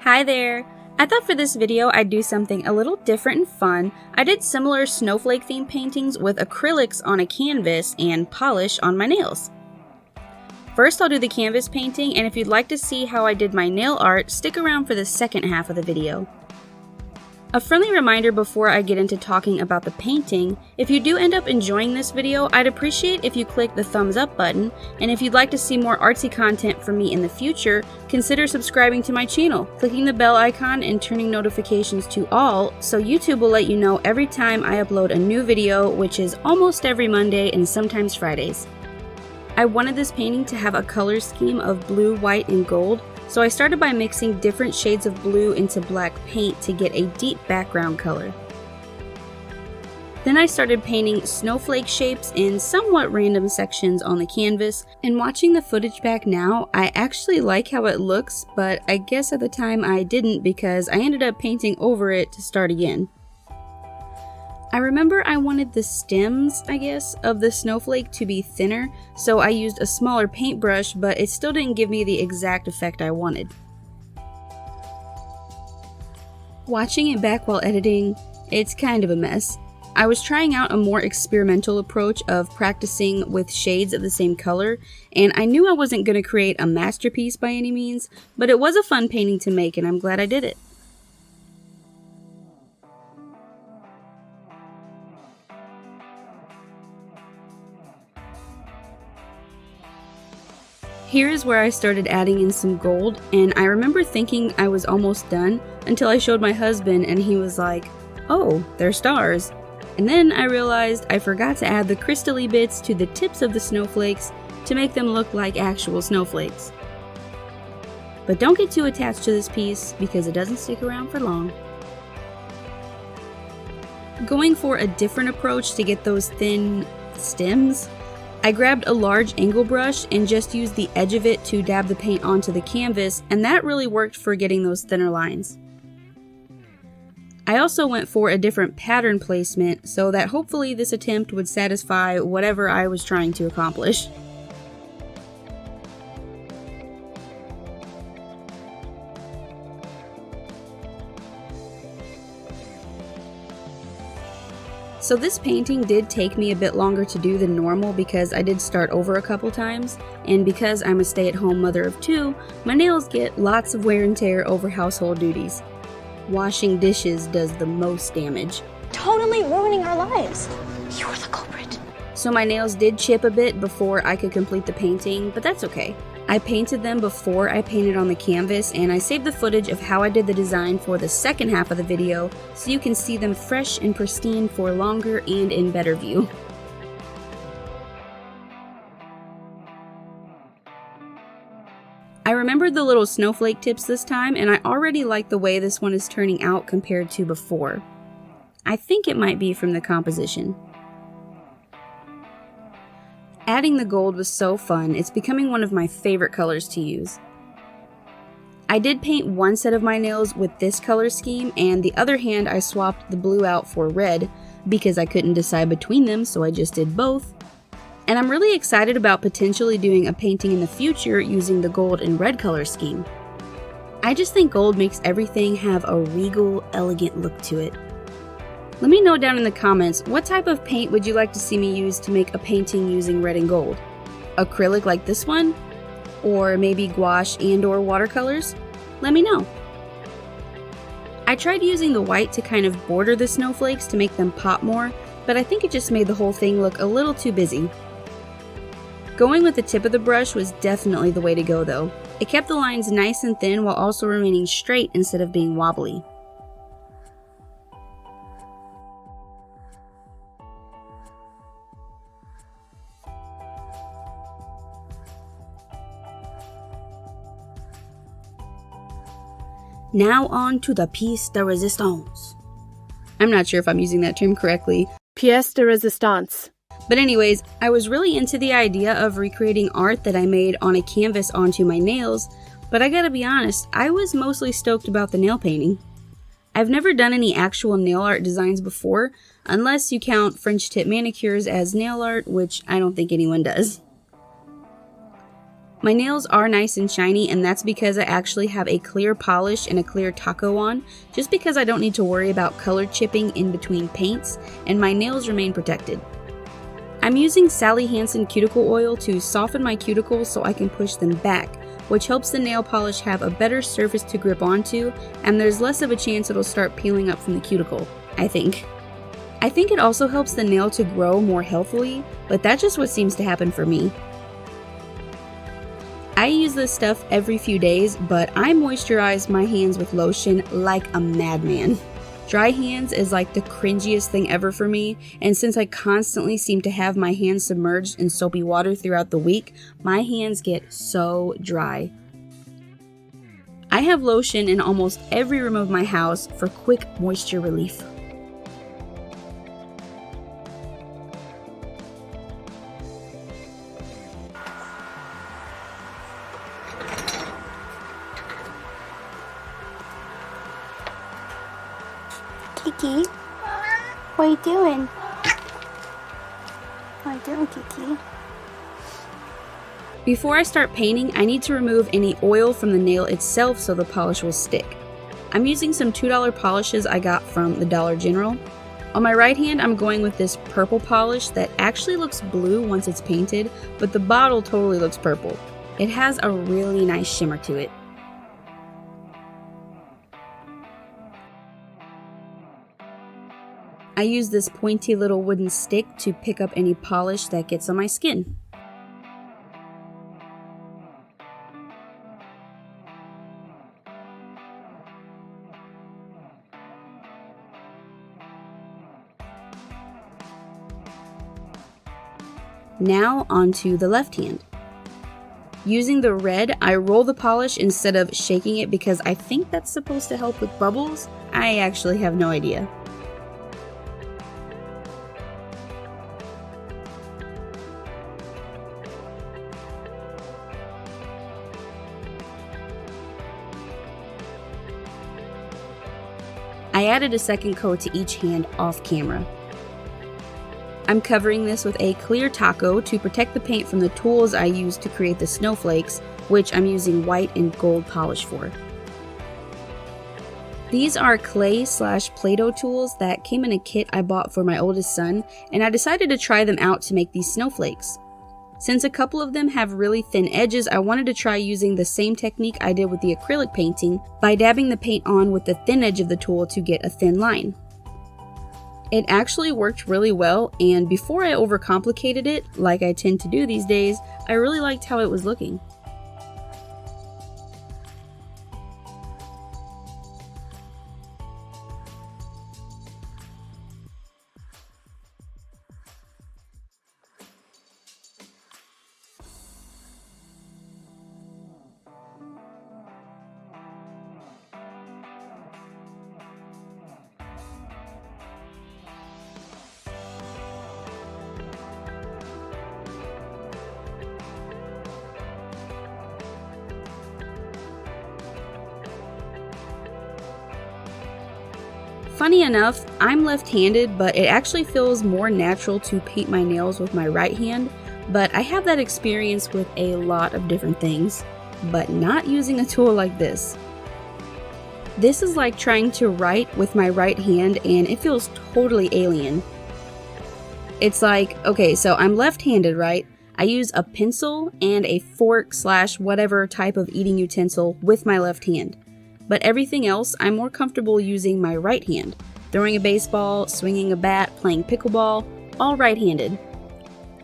Hi there! I thought for this video I'd do something a little different and fun. I did similar snowflake themed paintings with acrylics on a canvas and polish on my nails. First I'll do the canvas painting, and if you'd like to see how I did my nail art, stick around for the second half of the video. A friendly reminder before I get into talking about the painting, if you do end up enjoying this video, I'd appreciate if you click the thumbs up button, and if you'd like to see more artsy content from me in the future, consider subscribing to my channel, clicking the bell icon and turning notifications to all, so YouTube will let you know every time I upload a new video, which is almost every Monday and sometimes Fridays. I wanted this painting to have a color scheme of blue, white, and gold, so I started by mixing different shades of blue into black paint to get a deep background color. Then I started painting snowflake shapes in somewhat random sections on the canvas, and watching the footage back now, I actually like how it looks, but I guess at the time I didn't because I ended up painting over it to start again. I remember I wanted the stems, of the snowflake to be thinner, so I used a smaller paintbrush, but it still didn't give me the exact effect I wanted. Watching it back while editing, it's kind of a mess. I was trying out a more experimental approach of practicing with shades of the same color, and I knew I wasn't going to create a masterpiece by any means, but it was a fun painting to make and I'm glad I did it. Here is where I started adding in some gold, and I remember thinking I was almost done until I showed my husband and he was like, "Oh, they're stars." And then I realized I forgot to add the crystal-y bits to the tips of the snowflakes to make them look like actual snowflakes. But don't get too attached to this piece because it doesn't stick around for long. Going for a different approach to get those thin stems, I grabbed a large angle brush and just used the edge of it to dab the paint onto the canvas, and that really worked for getting those thinner lines. I also went for a different pattern placement so that hopefully this attempt would satisfy whatever I was trying to accomplish. So this painting did take me a bit longer to do than normal because I did start over a couple times, and because I'm a stay-at-home mother of two, my nails get lots of wear and tear over household duties. Washing dishes does the most damage. Totally ruining our lives. You're the culprit. So my nails did chip a bit before I could complete the painting, but that's okay. I painted them before I painted on the canvas, and I saved the footage of how I did the design for the second half of the video so you can see them fresh and pristine for longer and in better view. I remembered the little snowflake tips this time, and I already like the way this one is turning out compared to before. I think it might be from the composition. Adding the gold was so fun, it's becoming one of my favorite colors to use. I did paint one set of my nails with this color scheme, and the other hand I swapped the blue out for red because I couldn't decide between them, so I just did both. And I'm really excited about potentially doing a painting in the future using the gold and red color scheme. I just think gold makes everything have a regal, elegant look to it. Let me know down in the comments, what type of paint would you like to see me use to make a painting using red and gold? Acrylic like this one? Or maybe gouache and/or watercolors? Let me know. I tried using the white to kind of border the snowflakes to make them pop more, but I think it just made the whole thing look a little too busy. Going with the tip of the brush was definitely the way to go though. It kept the lines nice and thin while also remaining straight instead of being wobbly. Now on to the pièce de résistance. I'm not sure if I'm using that term correctly. Pièce de résistance. But anyways, I was really into the idea of recreating art that I made on a canvas onto my nails, but I gotta be honest, I was mostly stoked about the nail painting. I've never done any actual nail art designs before, unless you count French tip manicures as nail art, which I don't think anyone does. My nails are nice and shiny, and that's because I actually have a clear polish and a clear taco on, just because I don't need to worry about color chipping in between paints, and my nails remain protected. I'm using Sally Hansen cuticle oil to soften my cuticles so I can push them back, which helps the nail polish have a better surface to grip onto, and there's less of a chance it'll start peeling up from the cuticle, I think. I think it also helps the nail to grow more healthily, but that's just what seems to happen for me. I use this stuff every few days, but I moisturize my hands with lotion like a madman. Dry hands is like the cringiest thing ever for me, and since I constantly seem to have my hands submerged in soapy water throughout the week, my hands get so dry. I have lotion in almost every room of my house for quick moisture relief. Kiki, what are you doing? What are you doing, Kiki? Before I start painting, I need to remove any oil from the nail itself so the polish will stick. I'm using some $2 polishes I got from the Dollar General. On my right hand, I'm going with this purple polish that actually looks blue once it's painted, but the bottle totally looks purple. It has a really nice shimmer to it. I use this pointy little wooden stick to pick up any polish that gets on my skin. Now onto the left hand. Using the red, I roll the polish instead of shaking it because I think that's supposed to help with bubbles. I actually have no idea. I added a second coat to each hand off camera. I'm covering this with a clear taco to protect the paint from the tools I used to create the snowflakes, which I'm using white and gold polish for. These are clay/Play-Doh tools that came in a kit I bought for my oldest son, and I decided to try them out to make these snowflakes. Since a couple of them have really thin edges, I wanted to try using the same technique I did with the acrylic painting by dabbing the paint on with the thin edge of the tool to get a thin line. It actually worked really well, and before I overcomplicated it, like I tend to do these days, I really liked how it was looking. Funny enough, I'm left-handed, but it actually feels more natural to paint my nails with my right hand, but I have that experience with a lot of different things, but not using a tool like this. This is like trying to write with my right hand, and it feels totally alien. It's like, okay, so I'm left-handed, right? I use a pencil and a fork/whatever type of eating utensil with my left hand. But everything else, I'm more comfortable using my right hand. Throwing a baseball, swinging a bat, playing pickleball, all right-handed.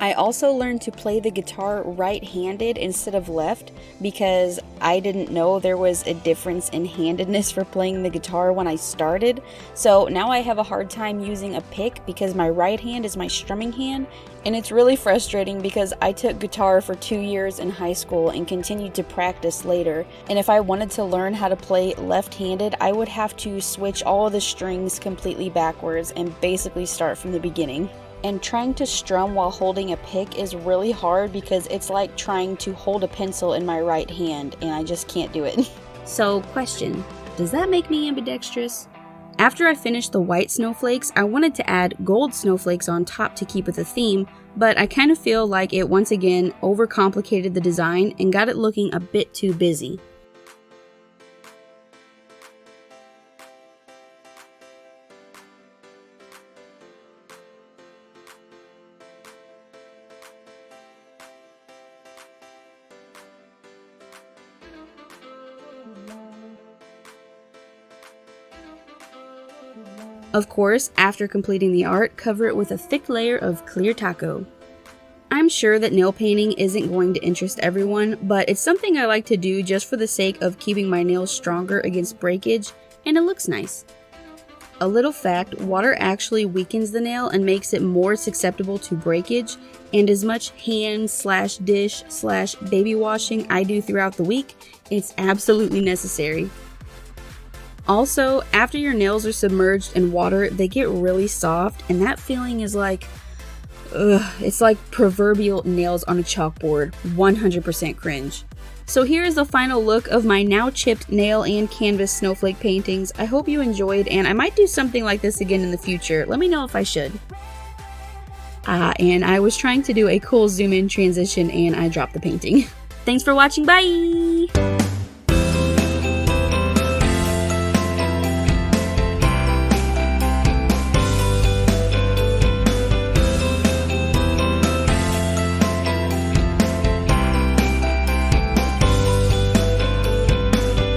I also learned to play the guitar right-handed instead of left because I didn't know there was a difference in handedness for playing the guitar when I started. So now I have a hard time using a pick because my right hand is my strumming hand, and it's really frustrating because I took guitar for 2 years in high school and continued to practice later. And if I wanted to learn how to play left-handed, I would have to switch all of the strings completely backwards and basically start from the beginning. And trying to strum while holding a pick is really hard because it's like trying to hold a pencil in my right hand, and I just can't do it. So, question, does that make me ambidextrous? After I finished the white snowflakes, I wanted to add gold snowflakes on top to keep with the theme, but I kind of feel like it once again overcomplicated the design and got it looking a bit too busy. Of course, after completing the art, cover it with a thick layer of clear taco. I'm sure that nail painting isn't going to interest everyone, but it's something I like to do just for the sake of keeping my nails stronger against breakage, and it looks nice. A little fact, water actually weakens the nail and makes it more susceptible to breakage, and as much hand/dish/baby washing I do throughout the week, it's absolutely necessary. Also, after your nails are submerged in water, they get really soft, and that feeling is like, it's like proverbial nails on a chalkboard, 100% cringe. So here is the final look of my now chipped nail and canvas snowflake paintings. I hope you enjoyed, and I might do something like this again in the future. Let me know if I should. And I was trying to do a cool zoom in transition and I dropped the painting. Thanks for watching, bye!